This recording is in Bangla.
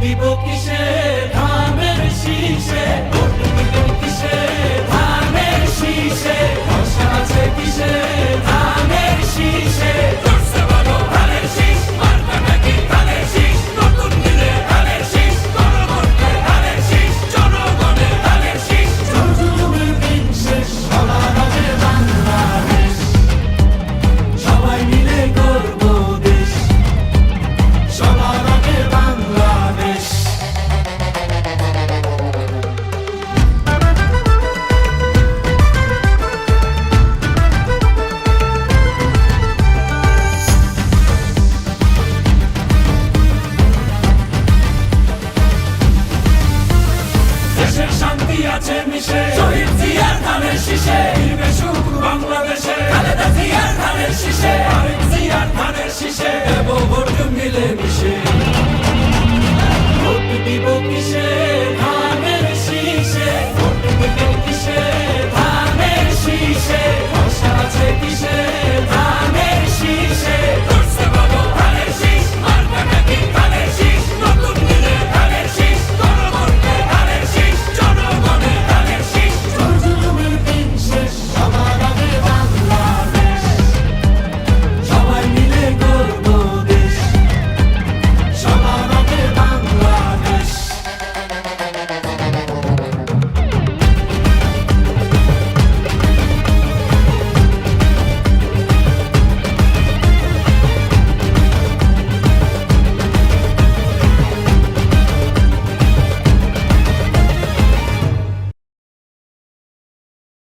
দিব কিসে ধানের শীষে, ভোট দিব কিসে ধানের শীষে, ভরসা আছে কিসে ধানের শীষে। জোরসে বলো ধানের শীষ, মার্কা নাকি ধানের শীষ, নতুন দিনে ধানের শীষ, গণভোটে ধানের শীষ, জনগণের ধানের শীষ। জুলুমের দিন শেষ, সবার আগে বাংলাদেশ, সবাই মিলে গর্ব দেশ, সবার আগে বাংলাদেশ। দেশের শান্তি আছে মিশে, শহীদ জিয়ার ধানের শীষে, ফিরবে সুখ বাংলাদেশে, খালেদা জিয়ার ধানের শীষে, আরেক জিয়ার ধানের শীষে, দেব ভোট মিলে মিশে।